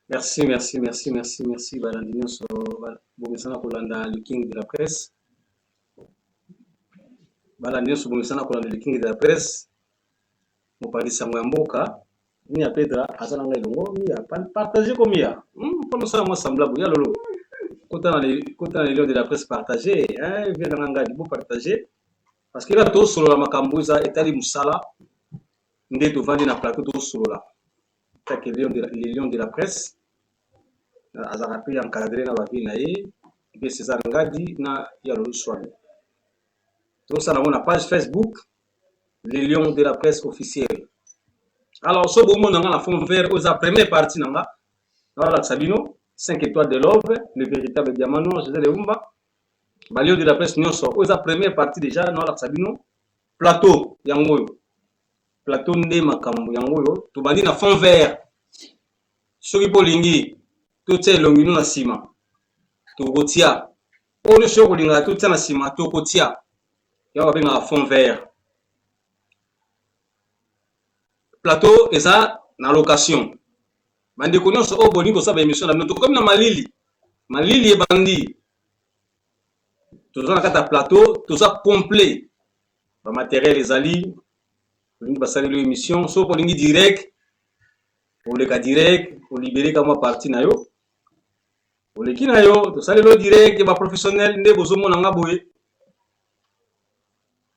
Merci, merci, merci, merci, merci. Balandino so bomisana kolanda le king de la presse. Balandino so bomisana kolanda le king de la presse. Mopali sango ya mboka. Mia Pedra azana ngai longo mia partager comme mia. Pour nous ça moi semblable ya lolo. Kota na les lions de la presse partager, hein, vient dans ngai bo partager parce que là to solo la makambo za etali musala ndé to vandi na plateau to solo la. Les lions de la presse azarapi encadré na bavi na ye et César Ngadi na ya lolo swami. To ça na page Facebook les lions de la presse officielle. Alors ce beau monde dans la fond vert aux première partie nanga dans la Sabino 5 étoiles de love le véritable diamant noir José Leumba ba lions de la presse nyonso aux première partie déjà dans la Sabino plateau yangoyo plateau nde makambo yangoyo to bandi na fond vert soki polingi to tse longino na sima to kotia ono soko linga to tse na sima to kotia ya ba benga fond vert plateau eza na location bandi ko nyonso o bolingo sa ba émission na noto comme na malili e bandi to za na kata plateau to za complet ba matériel ezali bolingo basali lo émission so bolingi direct pour le cas direct pour libérer comme partie na yo pour le kina yo to sali lo direct ba professionnel nde bozo mona nga boye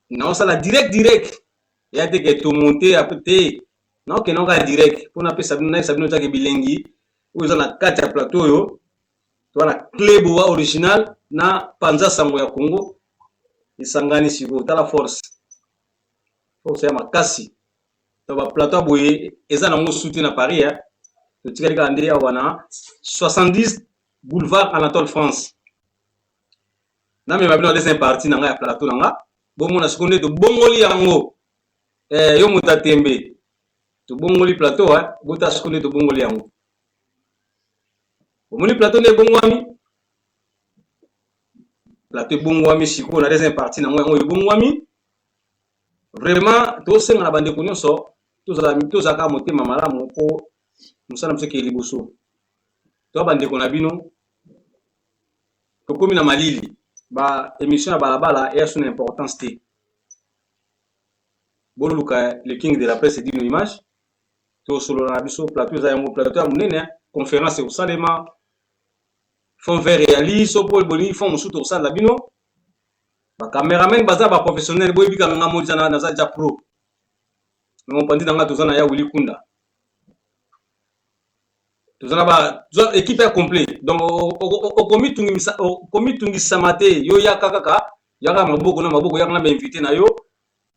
na sala direct ya te que to monter après non que non ga direct pour na pe sabino ta ke bilengi ou za na kati ya plateau yo to na clé boa original na panza sango ya Congo isangani siko ta la force ya makasi to ba plateau boye eza na mo soutien na Paris ya to tikali ka ndé wana 70 boulevard Anatole France na me babino deuxième partie na nga ya plateau na nga bo mona seconde to bongoli yango yo mutatembe to bongoli plateau bota seconde to bongoli yango bomoni plateau ne bongwami plateau bongwami siko na deuxième partie na nga yo bongwami vraiment to senga na bande ko nyonso to za ka motema malamu ko musala mseke liboso to bande ko na bino to komi na malili ba émission ya balabala et son importance té boluka le king de la presse dit une image to solo na biso plateau za yango plateau ya munene conférence au salema fond vert réalise so Paul Boni fond musuto au sala bino ba cameraman baza ba professionnel boy bika nga modi na za ja pro mon pandi nga to zana ya Willy Kunda to zana ba équipe complète donc au komi tungi samate yo ya kaka ya ka maboko na maboko ya na ba invité na yo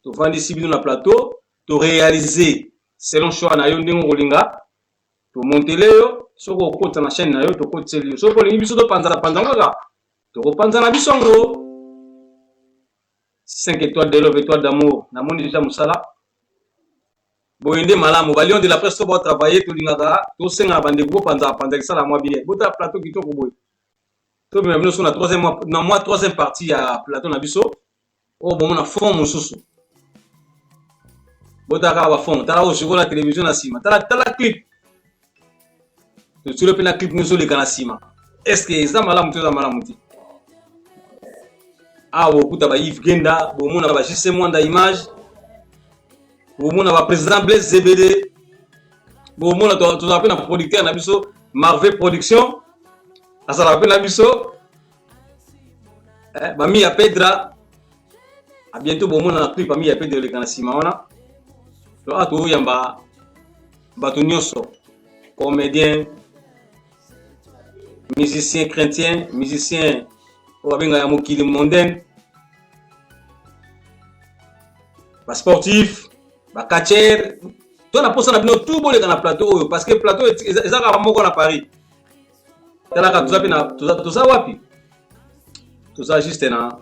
to vandi sibino na plateau to réaliser selon choix na yo ndingo kolinga to monter yo soko okota na chaîne na yo to koteli yo soko lingi biso to panza ngaka to ko panza na bisongo 5 étoiles de love étoiles d'amour na moni déjà musala boyende malamu ba lion de la presse to ba travailler to lingaka to senga bande ko panza sala moi bien bota plateau kitoko boy to même nous na troisième partie ya plateau na biso o bon na fond mususu bota ka ba fond tala o siko la télévision na sima tala clip to sur le plan clip nous le kana sima est-ce que ça malamu to za malamu ti awo kuta ba Yves Genda bomona ba JC Mwanda image bomona ba président Blaise Zebede bomona to za na producteur na biso Marvel Production asala pe na biso ba Mia Pedra a bientôt bomona na clip ba Mia Pedra le kana sima wana to ato yamba bato nyonso comédien musicien chrétien musicien obenga ya mokili mondaine ba sportif ba catcher to na posa na bino tout boleka na plateau parce que plateau ezaka ba moko na Paris tala ka tuza pina tuza wapi tuza juste na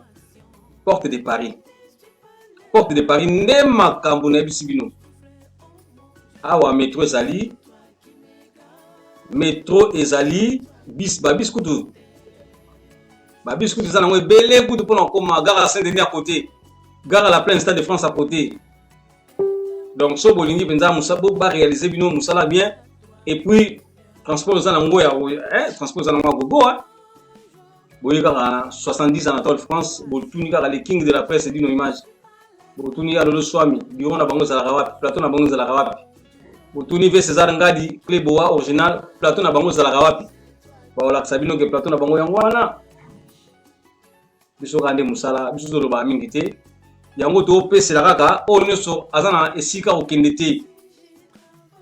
porte de Paris nde makambo na bisibino awa métro ezali bis kutu ça n'a belé coup de pour encore gare à Saint-Denis à côté gare à la plaine Stade de France à côté donc so bolingi penza musa bo ba réaliser bino musala bien et puis transport za nango ya transport za nango gogoa boye kaka 70 ans en France botuni kaka les kings de la presse dino image botuni ya lolo swami bureau na bango za la wapi plateau na bango za la wapi botuni ve César Ngadi Cléboa original plateau na bango za la wapi ba wala sabino ke plateau na bango yango wana biso kande musala biso zo ba mingi te yango to pese la kaka o nyoso azana esika okende te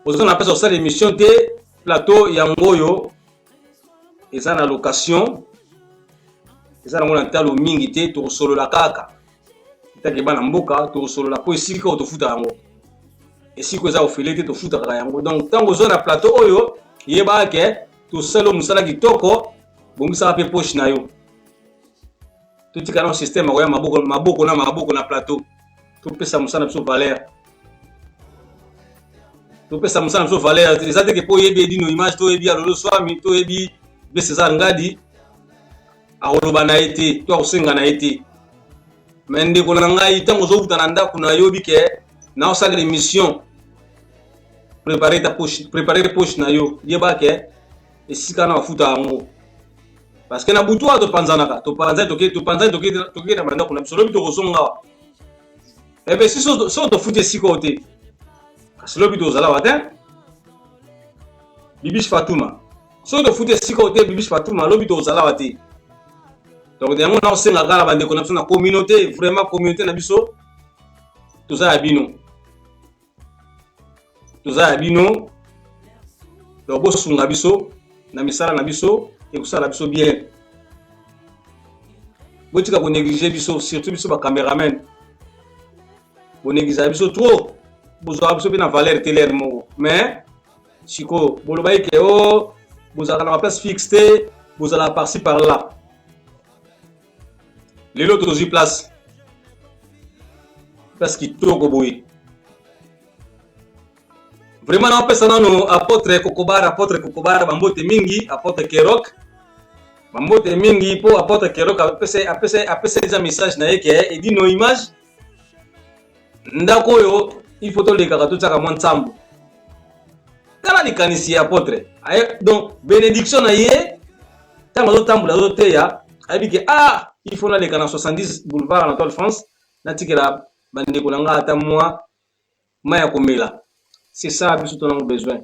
ozona pesa osala émission te plateau yango yo eza na location eza nango na talo mingi te tokosolola kaka itake bana mboka tokosolola po esika o tofuta yango esika eza ofele te tofuta kaka yango donc ntango ozo na plateau oyo yeba ke tosala musala kitoko bongisaka mpe poche na yo totika na système akoya maboko na plateau topesa musala biso valeur topesa musala biso valeur eza teke po yebi edino image toyebi ya lolo swami toyebi be César Ngadi aoloba na ye te to akosenga na ye te me ndeko na ngai ntango ozokuta na ndako na yobi ke na osala émission préparer poche na yo yeba ke esika na bafuta yango parce que na butu awa topanzanaka topanzani na bandako na biso lobi tokosongawa ebe si so tofuti esika o te kasi lobi tozalawa te Bibiche Fatouma so tofuti esika o te Bibiche Fatouma lobi tozalawa te donc yango na osenga kala bandeko na biso na communauté vraiment communauté na biso toza ya bino donc bosunga biso na misala na biso ekosala biso bien botika konégliger biso surtout biso bacaméraman bonégliger biso trop bozwa biso mpe na valeur télère moko mais siko boloba eke o bozalaka na baplace fixe te bozalaka par-ci par là lelo tozwi place kitoko boye vraiment na opesa nano apôtre Kokobara bambote mingi apôtre Kerok bambote mingi po apôtre Kerok apesa eza message na ye ke edino image ndako oyo il faut tolekaka totiaka mwa nsambo tala likanisi ya apôtre donc bénédiction na ye ntango azotambola azoteya ayebi ke il faut naleka na 70 boulevard Anatole France natikela bandeko na nga ata mwa mai ya komela c'est ça biso tonango besoin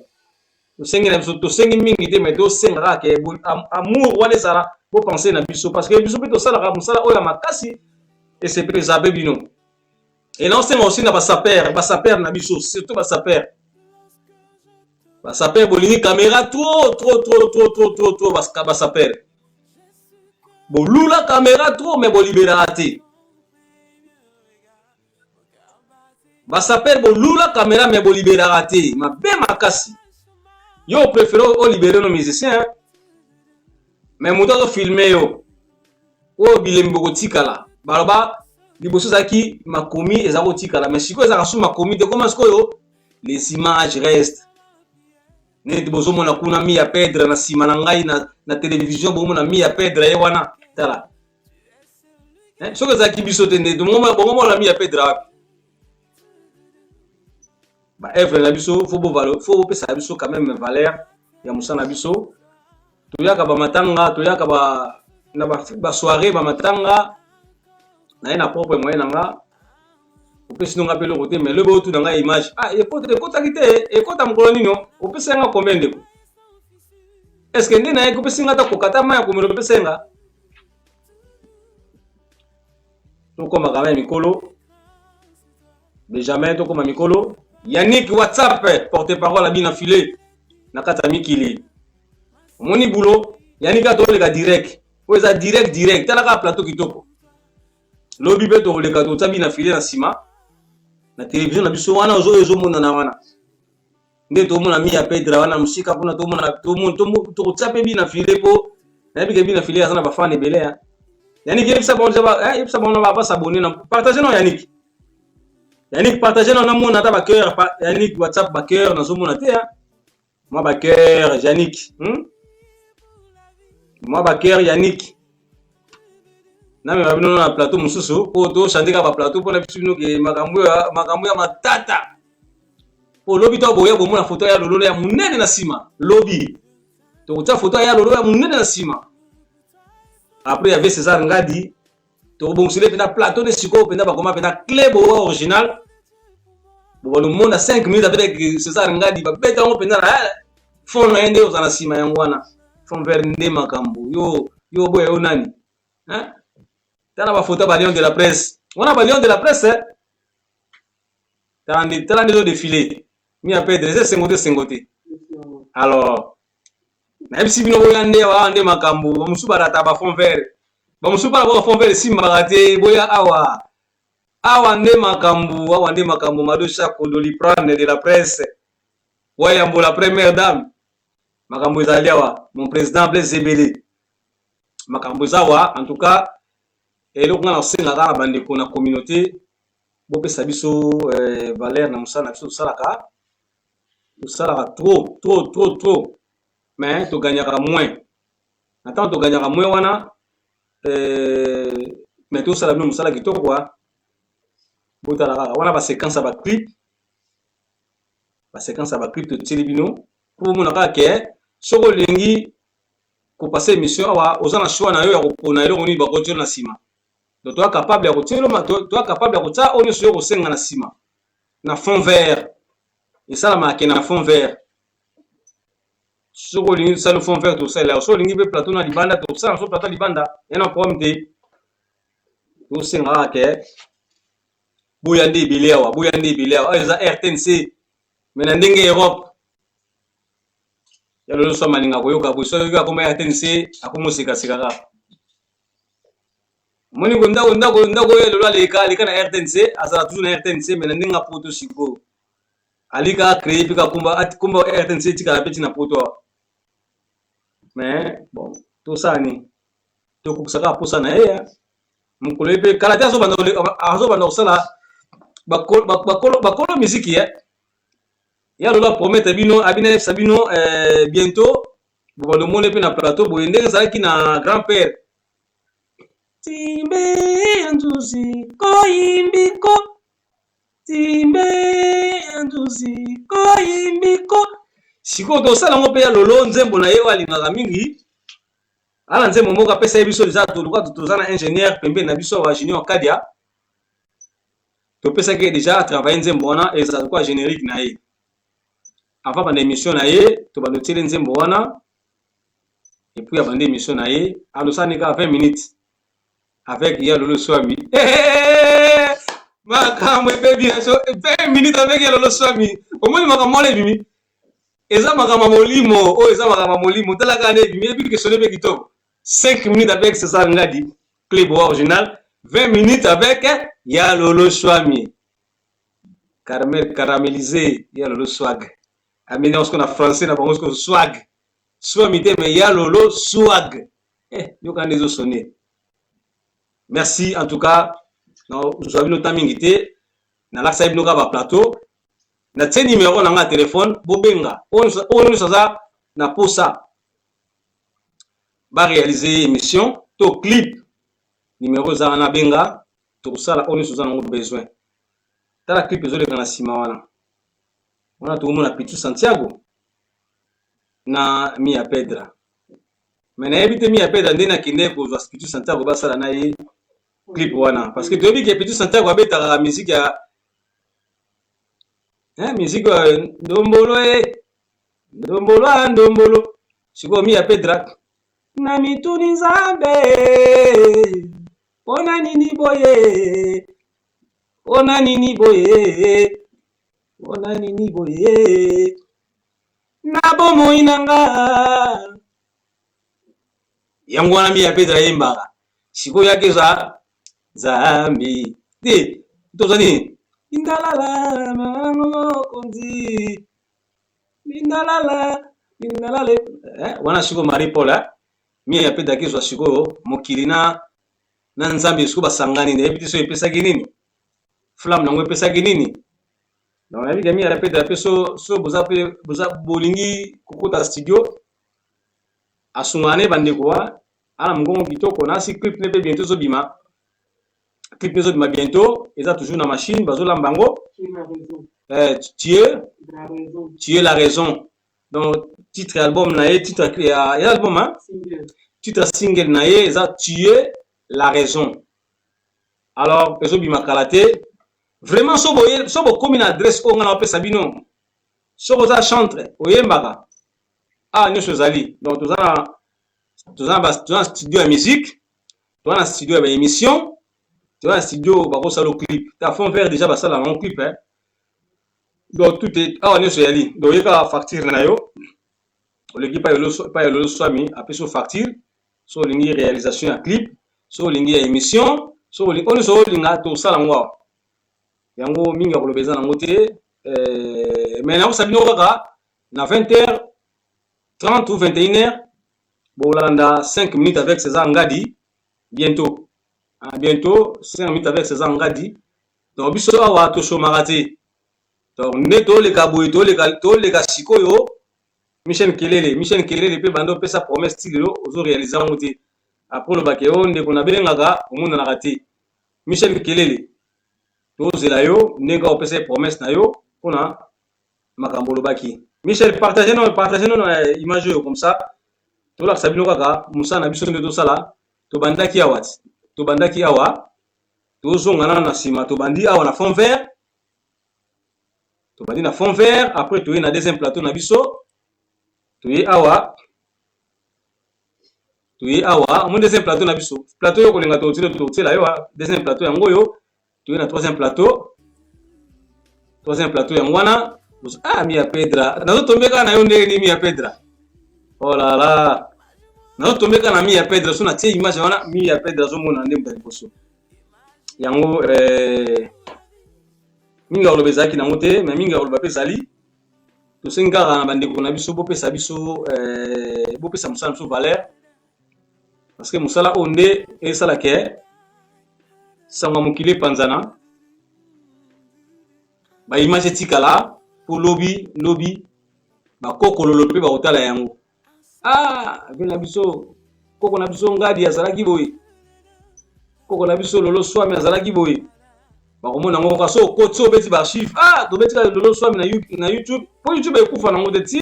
tosengi na biso tosengi mingi te mais tosenga kaka ke amour wana ezala bopense na biso parce que biso mpe tosalaka mosala oyo ya makasi ese préserve bino et na osenga aussi na basaper na biso surtout basaper bolingi caméra trop basaper bolula caméra trop mais bolibéraka te basaper bolula caméra mais bolibéraka te mabe makasi yo préféré olibérer no musicien mais moto azofilme yo oyo bilembi bokotikala baloba liboso ezalaki makomi eza kotikala mais sikoyo ezalaka su makomi te koma sikoyo les images restent neti bozomona kuna mi ya pedre na nsima na ngai na télévision bomona mi ya pedre ye wana tala soki ezalaki biso te nde bongomona mi ya pedre wapi baevre na biso fo bopesa biso quand même valeur ya mosala na biso toyaka bamatanga toyaka na basoirée bamatanga na ye na propre moyen na nga opesi nonga mpe loko te mais lobi otu na ngai image ekotaki te ekota mokolo nini opesi yanga combien ndeko est ce que nde na ye kopesi nga ata kokata mai ya komelo opesi nga tokoma quand même mikolo benjamin tokoma mikolo Yannick WhatsApp porte-parole à bina filé na kata mikili omoni bulo Yannick atoleka direct oza direct talaka plateau kitoko lobi be to oleka to tabi na filé na sima na télévision na biso wana ozo mona na wana nde to mona mi ya pedra wana musika pona to mona to tsape bina filé po na bi ke bina filé azana ba fan ebele ya Yannick yebisa bon ba s'abonner na partager no Yannick partagez dans mon ata ba cœur Yannick WhatsApp ba cœur na zomo na te ya moi ba cœur Yannick moi ba cœur Yannick na me babino na plateau mususu po to chanter ka ba plateau po na biso bino ke makambo ya matata po lobi to boya bomona photo ya lolo ya munene na sima lobi to ta photo ya lolo ya munene na sima. Après il y avait César Ngadi to bonsile pena plateau de siko pena ba koma pena clé bo original bo le monde a 5 minutes avec César Ngadi ba beta ngo pena fond na ende ozana sima yangwana fond vers nde makambo yo boya yo nani hein tala ba photo ba Lion de la presse on a ba Lion de la presse tala les défilé mi a Pedro c'est 50 alors même si bino boya nde wa nde makambo ba musuba rata ba fond vert ba musuba ba fond vert si magate boya awa nde makambo madosha kondoli prendre de la presse waya mbo la première dame makambo ezali awa mon président Blaise Ebele makambo zawa en tout cas eloko ngana senga kana bande ko na communauté bopesa biso valeur na musala biso salaka trop mais to gagnera moins attends to gagnera moins wana mais to sala bino musala kitoko kwa botala kaka wana ba séquence ba clip to tili bino pour mona kaka ke soko lengi ko passer émission awa ozana choix na yo ya kopona eloko ni ba kotiolo na sima donc toi capable ya kotiolo toi capable ya kota oni so ko senga na sima na fond vert et ça la marque na fond vert soko lengi ça le fond vert tout ça là so lengi be plateau na libanda tout ça so plateau libanda ena problème te to senga ke boya ndi bilewa eza RTNC mena ndenge Europe ya lolo so maninga koyoka bo so yoka koma RTNC akomosika sikaka moni ko ndako lolo aleka na RTNC azala toujours na RTNC mena ndinga poto siko alika créer pika kumba RTNC tika peti na poto mais bon tout ça ni to kusaka posa na yeye mkulepe kala tazo bando osala bakolo musique ya lolo promettre bino abina sabino bientôt bo le monde pe na plateau bo ndenge zaki na grand-père timbe antuzi koimbiko siko to sala ngo pe ya lolo nzembo na ye walingaka mingi ala nzembo moko apesa biso déjà to zana ingénieur pembe na biso wa junior Kadia to pesa ke déjà travailler nzembo wana et ça quoi générique na ye avant bande émission na ye to bando tele nzembo wana et puis avant émission na ye alo sanika 20 minutes avec ya lolo swami makambo baby so 20 minutes avec ya lolo swami omoni makambo le bimi eza makambo molimo o eza makambo molimo tala kana bimi et puis que sonne be kitoko 5 minutes avec César Ngadi clip original 20 minutes avec ya lolo swami caramélisé ya lolo swag amina on a français na bango ko swag swami te mais ya lolo swag yo kan les sonner merci en tout cas non nous avons notre mingi na la saib no ka ba plateau na tse numéro na nga téléphone bobenga on ça na posa ba réaliser émission to clip numéro za na benga to sala on nous en besoin tala clip ezole kana sima wana to mona Pichu Santiago na Mia Pedra mais na ebite Mia Pedra ndena kinde ko zo Pichu Santiago ba sala na ye clip wana parce que to bi ke Pichu Santiago abeta la musique ya musique ndombolo siko Mia Pedra na mituni nzambe ona nini boye na bomo inanga yango wana Mia Pedra yembaka siko yake za zambi de tozani indalala mango konzi indalala wana siko Maripola Mia Pedra kizo siko mokilina na nzambe siko basangani ne ebiti so epesa kinini flamme nango epesa kinini donc la vie Mia Pedra peso so boza bolingi kokota studio asungane bandeko wa ala mgongo kitoko na si clip ne pe bientôt zo bima bientôt eza toujours na machine bazo lambango Tu es la raison. Donc, titre album, titre album, hein? Titre single, tu es la raison. Alors, Ezobi Makalate, vraiment, sobo comme une adresse, on a appelé Sabino. Sobo za chantre, oyembaka. Ah, nous sommes allés. Donc, tu as un studio de musique, tu as un studio d'émission, tu as un studio de salo clip. Tu as fond vert déjà, ça là, mon clip, hein. Donc, tout est. Ah, nous sommes allés. Donc, il y a une facture, l'équipe pas le swami, après sur facture, sur une réalisation à clip, sur une émission, sur une on sur une tout ça là, moi. Yango, minga, le besoin en côté. Mais là, ça vient na 20h30 ou 21h. Bon, là, on a 5 minutes avec César Ngadi. Bientôt. Bientôt, 5 minutes avec César Ngadi. Donc, biso awa to show marate. Donc, neto le kaboué, to le kasiko yo. Michel Kelele pe bando pe sa promesse style ozo réaliser en côté. Après le bac on de qu'on a belengaka au monde na raté. Michel Kelele. To zela yo, nega o pe sa promesse na yo, pona makambo lo baki. Michel partagez nos images comme ça. To la sabino kaka musa na biso nde to sala to bandaki awat to bandaki awa to zongana na sima to bandi awa na fond vert to bandi na fond vert après to na deuxième plateau na biso to yi awa mon deuxième plateau na biso plateau yo kolenga to tila yo deuxième plateau yango yo to na troisième plateau yangwana Mia Pedra nazo tombeka na yo ndenge ni Mia Pedra. Oh là là. Na tombeka na Mia Pedra so na tie image wana Mia Pedra zo mona ndem ta liboso. Yango minga olobezaki na mote mais minga oloba pe zali. To senga na bandeko na biso bopesa biso bopesa musala so valeur. Parce que musala onde e sala ke sanga mokile panzana. Ba image tikala pour lobby ba kokolo pe ba otala yango. Vena biso koko na biso Ngadi azalaki boye koko na biso lolo swami azalaki boye ba komona ngo kaso kotso beti ba archive to beti ka lolo swami na YouTube po YouTube ekufa na ngode ti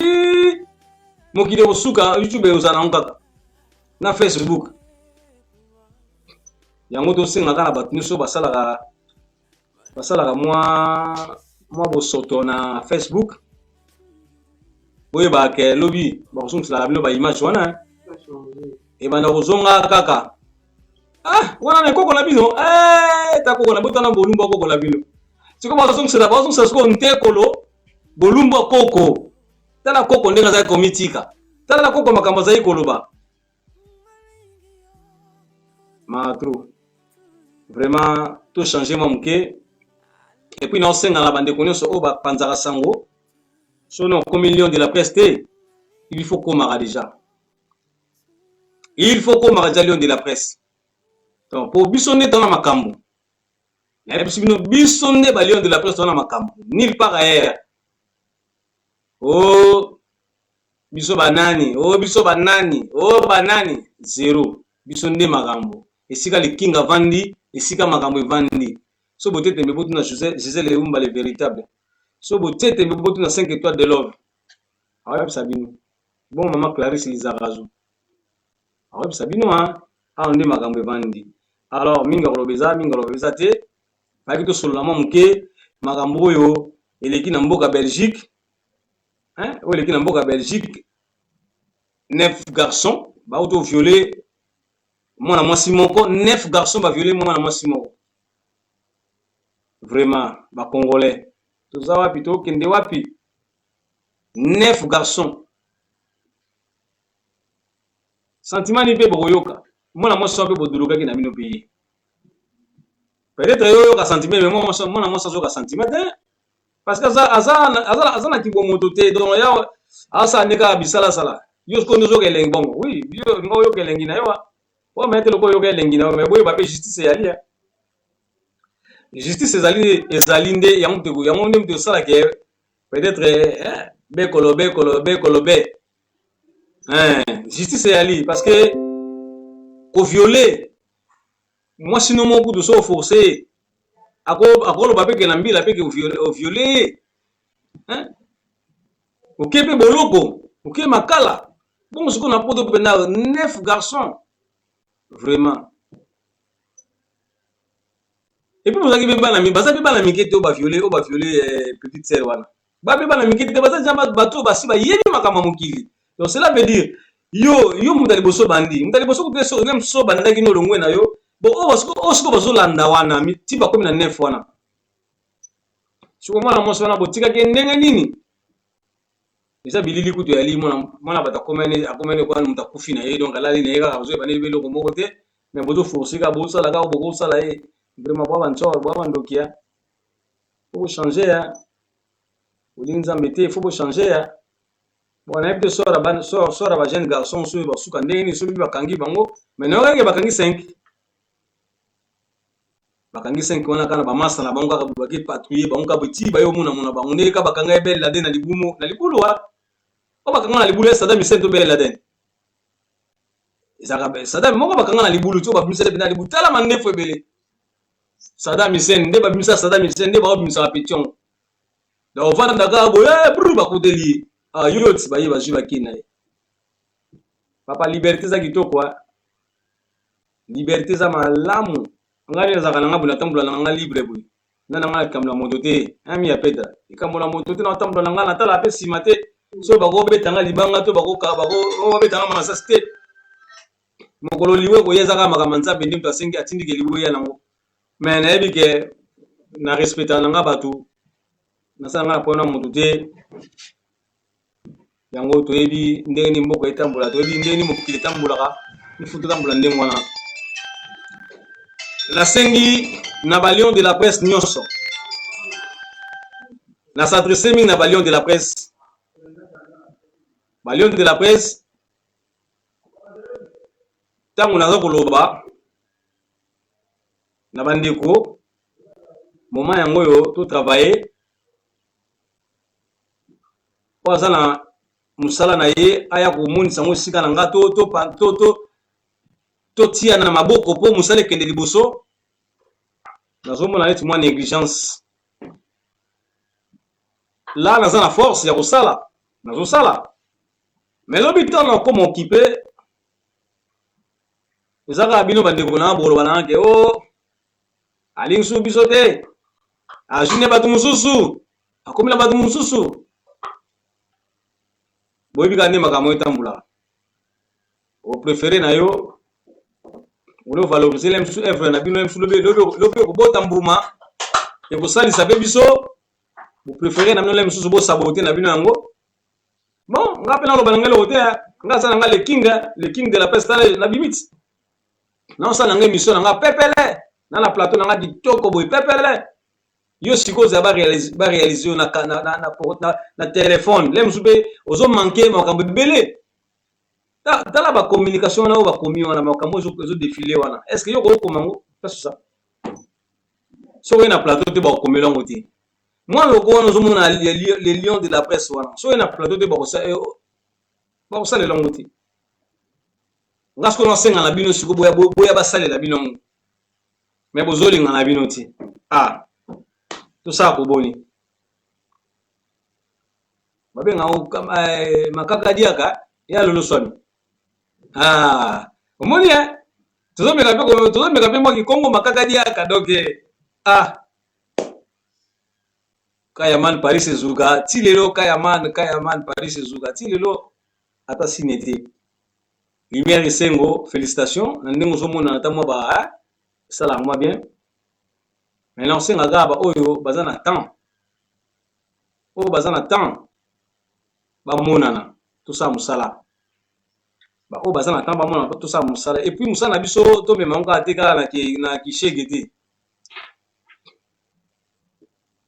mokide osuka YouTube uzana ngaka na Facebook yango to singa kana batu so basalaka moi bosoto na Facebook. Oui, bah, que lobby, bon, c'est la bino ba image wana. Et bana kozonga kaka. Wana na koko na bino. Ta koko na botana bolumba koko na bino. C'est comme ça la base ça se nte kolo bolumba koko. Tala koko ndenga za komitika. Tala koko makambo za ikoloba. Matro. Vraiment tout changer mon muke. Et puis non senga la bande konyo so oba panzaka sango. Sono comme million de la presse, il faut qu'on m'arrête déjà. Il faut qu'on m'arrête lion de la presse. Donc, pour bisonner dans la macambo. Bisonner ba lion de la presse dans la macambo. Nulle part ailleurs. Oh, biso banani. Oh, banani. Zéro. Bisonner magambo. Et si le king a vandi, et si magambo vandi. So beauté te me botu na Gisèle Leumba le véritable. So beauté te me botu na 5 étoiles de love. Aweb Sabino. Bon maman Clarisse Lizarazo. Aweb Sabino onde makambo vandi. Alors minga robeza te. Ba kito solo na muke makambo yo eleki na mboka Belgique. Eleki na mboka Belgique. 9 garçons ba auto violer mwana mwasi moko 9 garçons ba violer mwana mwasi moko. Vraiment, ba Congolais. Tout ça wapi to kende wapi. 9 garçons. Sentiment ni pe boyoka. Mwana mwasi wapi boduluka ki na mino pays. Peut-être yo ka sentiment mais mwana mwasi zo ka sentiment parce que aza na kibomoto te donc ya asa neka bisala sala. Yo ko nzo ke lengbongo. Oui, yo ngo yo ke lengi na yo. Wa mettre le ko yo ke lengi na mais boye ba pe justice ya lia. Justice ezalinde yango ndemte sala ke peut-être bekolo. Justice yali parce que ko violer moi sinon mon coup de so forcé akolo ba pe ke na mbila pe ke violer hein OK pe boloko OK makala bon ce qu'on a poto pena 9 garçons vraiment et puis vous avez bana mi baza bana mi kete ba violer petite sœur wana ba bana mi kete baza jamba bato basi ba yebi makama mokili donc cela veut dire yo mutali boso bandi mutali boso ko so même so banda ki no longwe na yo bon o sko bazo landa wana mi ti ba komi na 9 wana siko mwana moso wana botika ke ndenge nini eza bilili kutu ya li mwana bata akomene kwa mutakufi na ye donc alali na ye kaka bazo bana biloko moko te mais bozo forcer ka bozo sala ka boko sala ye vraiment bwa bandokia faut changer hein ulinza mbete faut changer hein bon na epte sora ba jeune garçon so ba suka ndeni so bi bakangi bango mais na ngeke bakangi 5 wana kana ba masa na bango ka baki patrouiller bango ka biti ba yo muna bango ndeka ka bakanga ebele la den na libumo na libulu wa o bakanga na libulu Saddam Hussein to bele la den izaka Saddam moko bakanga na libulu to ba bimisa na libulu tala manefo ebele Saddam Hussein nde ba bimisa Saddam Hussein nde ba bimisa pétion da ovana ndaka boye bru ba kuteli yoti ba yiba jiba kina papa liberté za kitoko liberté za malamu ngani za kana ngabula tambula na nga libre boy nana nga kamla moto te ami ya peta ikamula moto te na tambula nga na tala pe simate so ba go betanga libanga to ba go betanga masas te mokolo liwe ko yeza ka makamanza bendi mtu asengi atindike liwe ya nango mais na yebi ke na respecta na nga batu na sala nga pona moto te yango to yebi ndenge ni mboko etambula to yebi ndenge ni mokili tambulaka ni futu tambula ndenge wana la sengi na balion de la presse nyonso na s'adresser mingi na balion de la presse tango naza koloba na bandeko moment yango yo to travailler po aza na musala na ye aya komonisa ngo esika na nga to tia na maboko po musala ekende liboso nazomona neti mwa négligence la naza na force ya kosala nazosala mais lobi ntango nakoma okipe ezaka bino bandeko na boloba na ke o alingi su biso te ajune bato mosusu akomela bato mosusu boyebi kaka nde makambo etambula opréféré na yo olo valoriser lemsu evre na bino lemsu lobi okobota mbuma ekosalisa mpe biso bopréféré na bino lemsusu bosabote na bino yango bon nga mpe naloba na ngai eloko te nga asala na nga le king de la presse tala na bimiti naosala na nga émission na nga pepele na plateau na nga kitoko boye pepele yo sikoyo ozala baréalise yo na telefone lemsu mpe ozomanke makambo ebele tala bacommunication wana oyo bakomi wana makambo ezodefile wana est ce que yo kokoma yango pasusa soki oye na plateau te bakokomela yango te mwana loko wana ozomona le lion de la presse wana soki oye na plateau te bakosalela yango te nga sikoyo nasenga na bino sikoyo boya basalela bino yango me bozolinga na bino te tosala koboni babenga makaka diaka ya loloswami omoni tozomeka mpe mwa kikongo makaka diaka donc kayaman paris ezuka ti lelo kayaman paris ezuka ti lelo ata sine te lumière esengo félicitation na ndenge ozomona ata mwa esalaka mwa bien maintenant osengaka baoyo baza na temps bamonana tosala mosala baoyo baza na temps bamonana tosala mosala et puis mosala na biso tomema ngo kaka te kaka na kishege te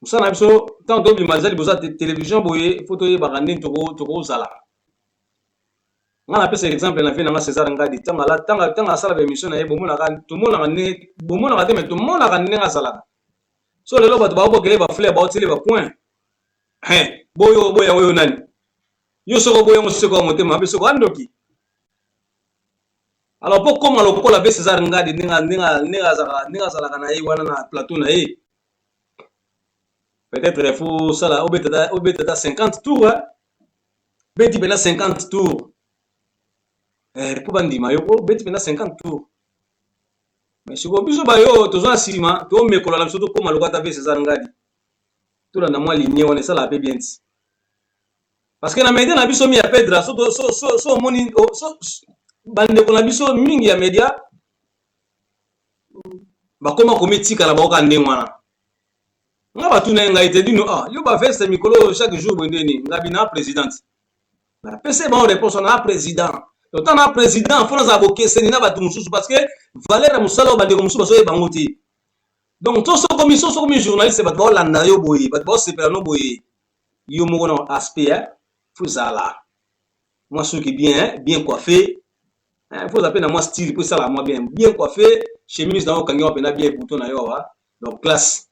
mosala na biso ntango tobima eza liboso ya télévision boye fo toyebaka ndenge tokozala nga napesa exemple na vie nanga César Ngadi ntango asala baémission na ye bomonaka te me tomonaka ndenge azalaka so lelo bato bakokele bafleur baotile bapoint boyo oyo nani yo soko boyango seko ya motema abe soko andoki alors po koma lokola be César Ngadi ndenge azalaka na ye wana na plateau na ye Peut-être il faut ça là, au bêta 50 tours, hein. Bêti pendant 50 tours. Pour bandi mayo, bêti pendant 50 tours. Mais si vous biso bayo, tous en ciment, tout me colle la surtout comme le gata fait César Ngadi. Tout la moi ligné, on est ça la paix bien. Parce que la média na biso mi ya Pedra, so moni, so bande ko na biso mingi ya média, bakoma kometika la baoka ndengwana. Nga batuna ngai te dino yo ba faire ce mikolo chaque jour bondeni ngabina président. Na pese ba on réponse na président. Donc tant na président faut na aboke seni na batu mususu parce que valeur musala bande ko mususu so bangoti. Donc to so comme journaliste bat ba landa yo boye, bat ba sepela no boye. Yo mo no aspect fuzala. Moi ceux qui bien coiffé. Faut appeler moi style pour ça là moi bien coiffé, chemise dans kanyo pena bien bouton na yo wa. Donc classe.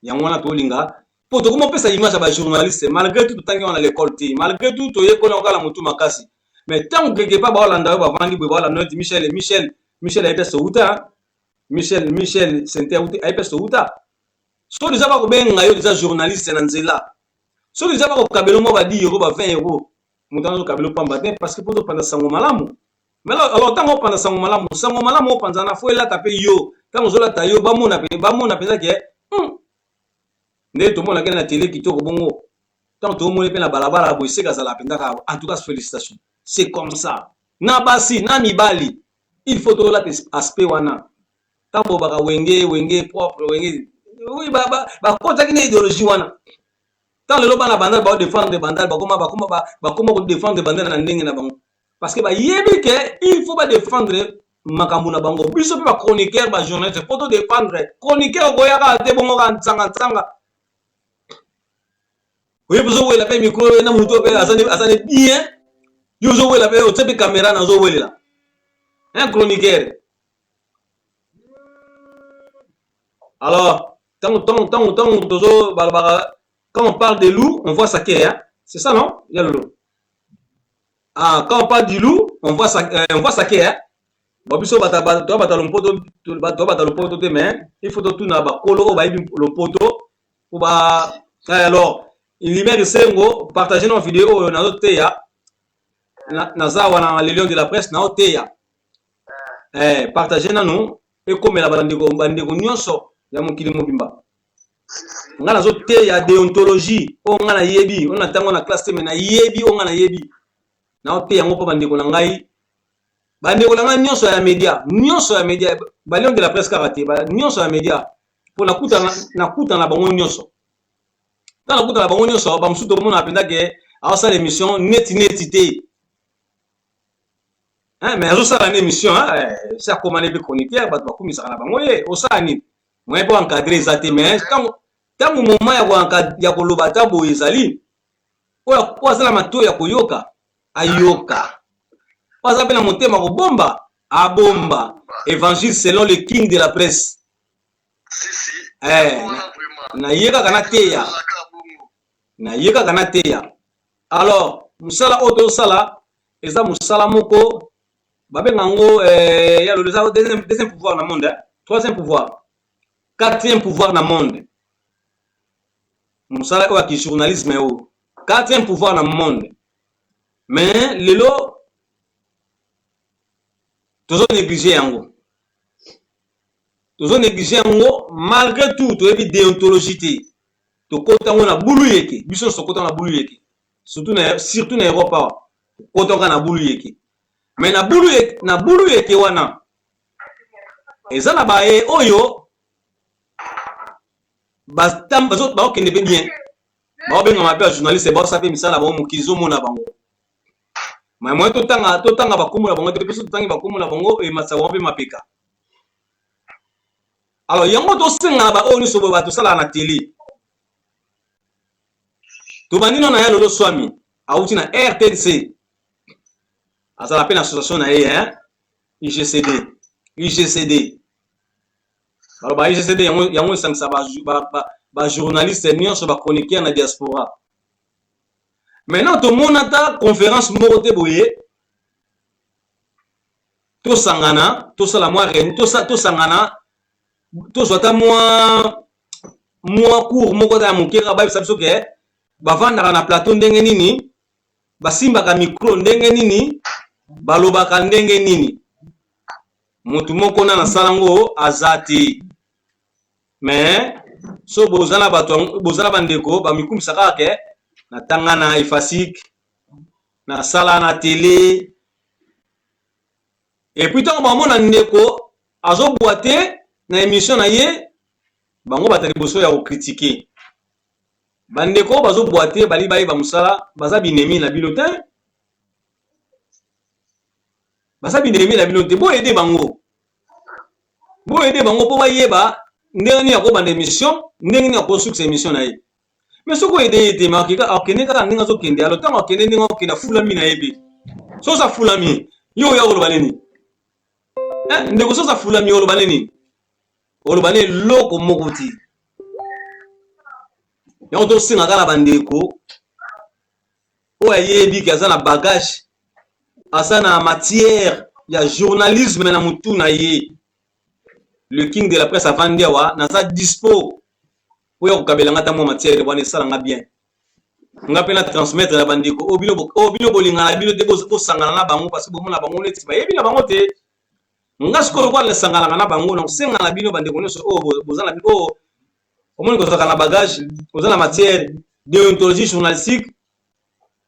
Yangwana to linga po to comment pesa image ba journaliste malgré tout tant qu'on a l'école té malgré tout to yeko na kala mutu makasi mais tant que pas ba landa ba vandi ba la note Michel ay pesa uta Michel sente ay pesa uta so déjà ba ko benga yo déjà journaliste na nzela so déjà ba ko kabelo mo ba 10 euros ba 20 euros mutano kabelo pamba te parce que pour to panda sango malamu mais alors tant on panda sango malamu panda na foi la taper yo tant on zola ta yo ba mona pesa ke tout le monde a la télé qui tourne bongo. Tant tout le monde est la balabala pour essayer de la pendaka. En tout cas, félicitations. C'est comme ça. Na basi, na mibali. Il faut tout l'aspect wana. Tant que baka wenge propre wenge. Oui ba kota kine idéologie wana. Tant le loba na bandal ba défendre bandal ba comment défendre bandal na ndenge na bango. Parce que ba yebi ke il faut pas défendre makambu na bango. Biso pe ba chroniqueur ba journaliste faut défendre. Chroniqueur goyaka te bongo ka tsanga. Oui, vous avez la paix micro, et vous avez bien. Vous avez la paix, vous avez caméra, vous avez là. Un chroniqueur. Alors, quand on parle de loup, on voit ça qui est. C'est ça, non? Il y a le loup. Quand on parle du loup, on voit ça qui est. Bon, puis, il faut tout na ba kolo ba ibi le poto pour ba alors il y met sengo partager nos vidéos na teya na zawa na les lions de la presse na teya partager na nous et comme la bandeko nyonso ya mokili mobimba nga na teya déontologie o nga na yebi on atango na classe mais na yebi o nga na yebi na teya ngo pa bandeko na ngai bandeko na ngai nyonso ya media ba lions de la presse karaté ba nyonso ya media pour na kuta na bango nyonso. Dans la boucle de la banque, nous sommes tous les monde appelle que à ça l'émission netité. Mais à ça l'émission, ça comment les chroniqueurs, bah comme ça la banque, au ça ni. Moi pour encadrer ça mais tant au moment ya ko lobata bo ezali. Kwa ça la mato ya koyoka, ayoka. Pas ça pena monter ma bomba, a bomba. Évangile selon le king de la presse. Si. Na yeka kana teya. Na yeka kana teya. Alors musala auto sala eza musala moko babenga ngo ya le deuxième pouvoir na monde, troisième pouvoir, quatrième pouvoir na monde. Musala wa ki journalisme o quatrième pouvoir na monde. Mais lelo tozo négliger yango. Tozo négliger yango malgré tout to ebi déontologie te. To kota ngona bulu yeke biso so kota na bulu yeke surtout na Europa kota ngana bulu yeke mais na bulu yeke wana ezala bae oyo bastam bazot ba okende pe bien ba benga mabe journaliste ba sape misala ba mukizo mona bango mais moi to tanga ba komuna bango te biso tangi ba komuna bango e masawa pe mapeka. Alors yango to senga ba oni so ba to sala na télé. Tubandino na ya lolo swami auti na RTNC azala pe na association na ye IGCD alors ba IGCD yango sangsa ba journaliste nyonso ba chroniqueur na diaspora. Maintenant to monata conférence moko te boye to sangana to sala moi to sangana to zwata moi moi court moko ta mukeka ba biso ke bavandaka na plateau ndenge nini basimbaka micro ndenge nini balobaka ndenge nini mutu moko na salango azati mais so bozana bato bozana bandeko ba mikumisa kaka na tanga na efasik na sala na télé et puis tant ba ndeko azo boite na émission na ye bango batali boso ya ko critiquer bandeko bazo boite bali baye ba musala baza binemi na bilotin baza binemi na bilotin bo aider bango po bayeba ndenge ni yako bande émission ndenge ni yako succès émission na ye mais soko aider te makika akene kaka ndenge zo kende alo tango akene ndenge okenda fulami na yebe so sa fulami yo ya oloba nini ndeko so sa fulami oloba nini oloba ne loko moko ti yango to singa kala bandeko o ayebi ki aza na bagage aza na matière ya journalisme na mutu na ye le king de la presse avandi awa naza dispo oya kokabelanga ta mwa matière wana esalanga bien nga mpe na transmettre na bandeko o bino bolingana bino te bosangana na bango parce que bomona bango neti bayebi na bango te nga sikoyo kwa lesangalanga na bango na kosenga na bino bandeko nyonso oyo boza na bino omoni kozalaka na bagage oza na matière déontologie journalistique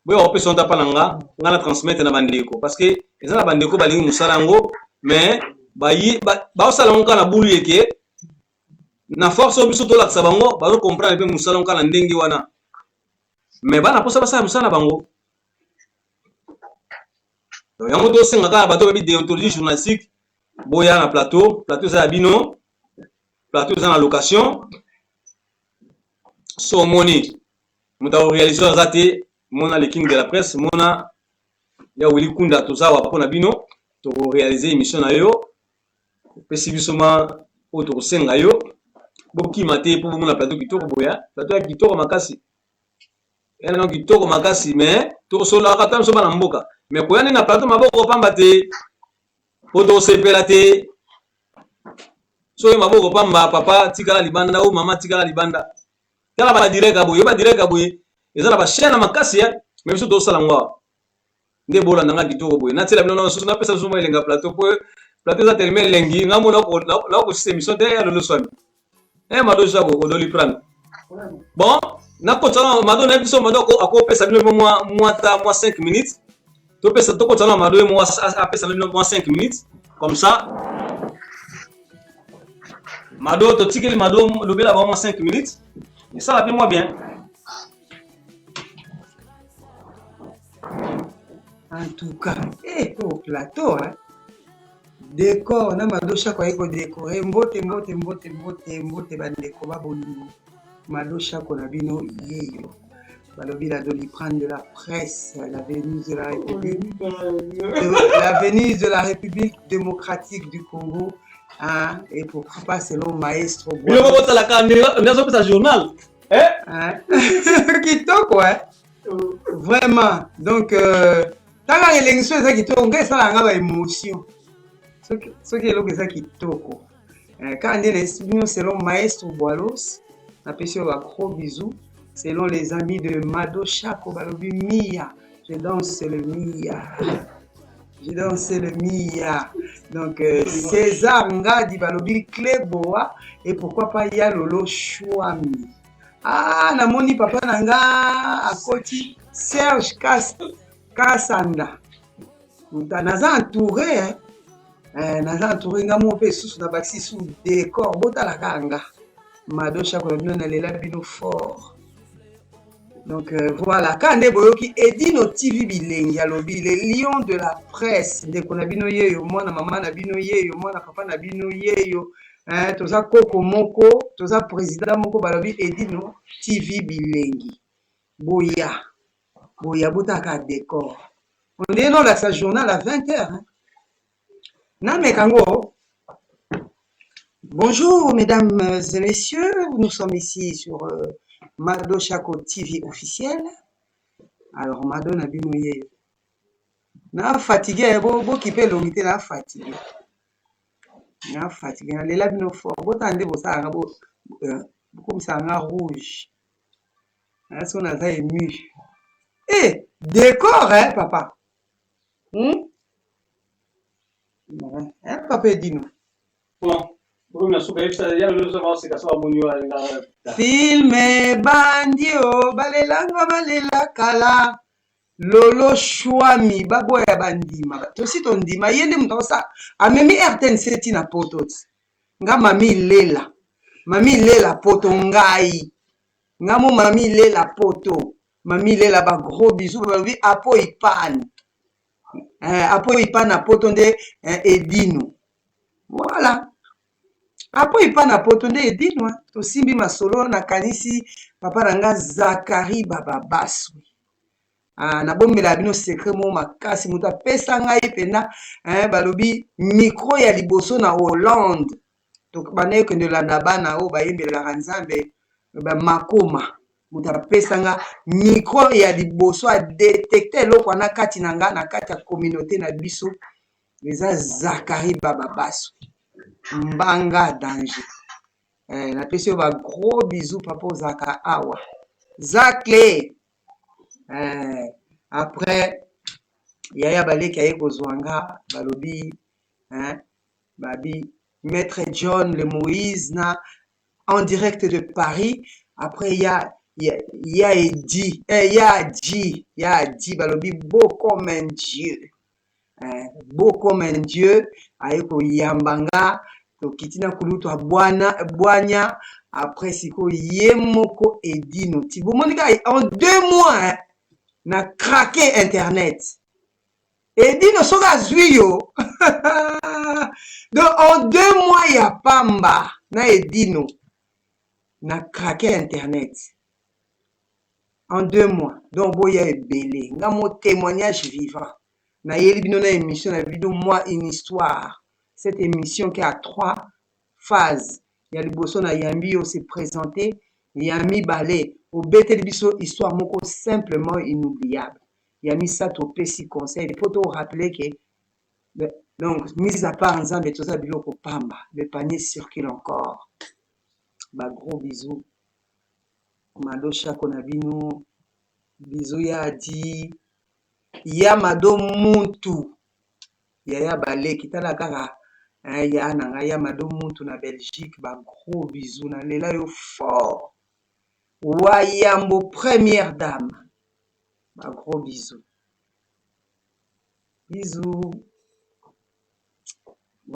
boya kopesa onta mpa na nga na transmettre na bandeko parce que eza na bandeko balingi mosala yango mais baosala yango kaka na bulu yeke na force oyo biso tolakisa bango bazo comprendre mpe mosala yango kaka na ndenge wana mais bana mposa basala mosala na bango yango tosenga kaka bato bayebi déontologie journalistique boya na plateau eza ya bino plateau eza na location so omoni moto akorealize aza te mona le king de la presse mona ya Willy Kunda tozawa mpona bino tokorealize émission na yo opesi biso ma oyo tokosenga yo bokima te mpo bomona plateau kitoko boya plateau ya kitoko makasi yana kitoko makasi mais tokosolaka ta biso bana mboka mais koya nde na plateau maboko pamba te po tosepela te soki maboko pamba papa tikala libanda o mama tikala libanda tala badireka boye badireka boye eza na bachaîne makasi ya mais biso tosala ngo nde bolandanga kitoko boye natila bino nyonso napesa biso mwa elenga plateau po plateau eza telema elengi nga mona nakosisa émission te ya lolo swami mado sako odoli prendre bon nakotala mado na biso mado akopesa bino mwa 5 minutes topesa tokotala mado ye mwa apesa bino mwa 5 minutes comme ça mado totikeli mado lobela ba mwa 5 minutes et ça va moi bien. En tout cas, au plateau, hein, décor, na madosha kwa eko décoré, mbote bandeko babolingo. Madosha kona bino yeyo. Balobi la doli prendre de la presse, la Venise de la République, la Venise de la République démocratique du Congo. Hein, et pourquoi pas selon maestro la journal kitoko vraiment donc tanga élection eza kitoko ngai esalanga ba émotion soki eloko eza kitoko kaka nde na bino selon maestro Boilos napesi yo ba gros bisous selon les amis de Mado Chako balobi Mia je danse le Mia. Je danse le Mia. Donc, César Ngadi Balobi Kleboa. Et pourquoi pas Yalolo Chouami. Ah, namoni papa nanga à côté Serge Kassanda. Naza entouré, naza entouré nga mo pe sous na baxi sous décor bota la kanga. Mado Chako na lela bino fort. Donc voilà, quand on boyoki Edino TV bilengi alobi les lions de la presse de konabino yeyo mwana mama na bino yeyo mwana papa na bino yeyo toza koko moko toza président moko balobi Edino TV bilengi boya botaka décor on est dans la journal à 20h hein. Na mekango. Bonjour mesdames et messieurs, nous sommes ici sur Mado Chako TV officiel. Alors Mado na bino ye. Na fatigué bo kipe longité na fatigué. Na fatigué na lela bino fort. Bo tande bo sa bo comme ça en rouge. Est-ce qu'on a ému? Eh, décor, hein, papa? Hein, papa, dis-nous. Filme bandio, balelanga balela kala. Lolo Chouami, baboya bandima. Tosi tondima, yende mtosa. Amemi RTNC tina poto. Nga mami lela. Mami lela poto ngai. Nga mo mami lela poto. Mami lela ba gros bisous. Babi apo ipan. Apo ipan na poto nde edino. Voilà. Apo ipan na poto nde edino. Tosimbi masolo na kanisi papa nanga Zakari Baba Baswi. Na bombela bino secret mo makasi muta pesa ngai pena balobi micro ya liboso na Hollande donc banaye kende landa bana o bayembela nzambe ba makoma muta pesa nga micro ya liboso a détecter eloko wana kati na nga na kati ya communauté na biso eza Zakari Baba Baswi mbanga danger na pesi yo ba gros bisous papa ozaka awa Zakle. Après yaya baleki aye kozwanga balobi babi maître John le Moïse na en direct de Paris. Après ya Edi ya di balobi beau comme un Dieu, beau comme un Dieu aye koyambanga tokitina kulutu abwanya après siko ye moko edino ti bomonika en 2 mois na craqué internet edino soka zwi yo donc en 2 mois ya pamba na edino na craqué internet en 2 mois donc boya ebele nga mo témoignage vivant na yeli bino na émission na vidéo moi une histoire. Cette émission qui a 3 phases. Il y a le bosso na yambi se présenter, yami balé au bete biso histoire moko simplement inoubliable. Yami ça to pesi conseil, il faut te rappeler que donc mis à part ensemble tout ça biloko pamba, le panier circule encore. Ba gros bisous. Mado chako na bino. Bisous ya di ya mado muntu. Ya balé kitala kaka ya nanga ya mado muntu na Belgique ba gros bisous na lela yo fort wayambo première dame ba gros bisous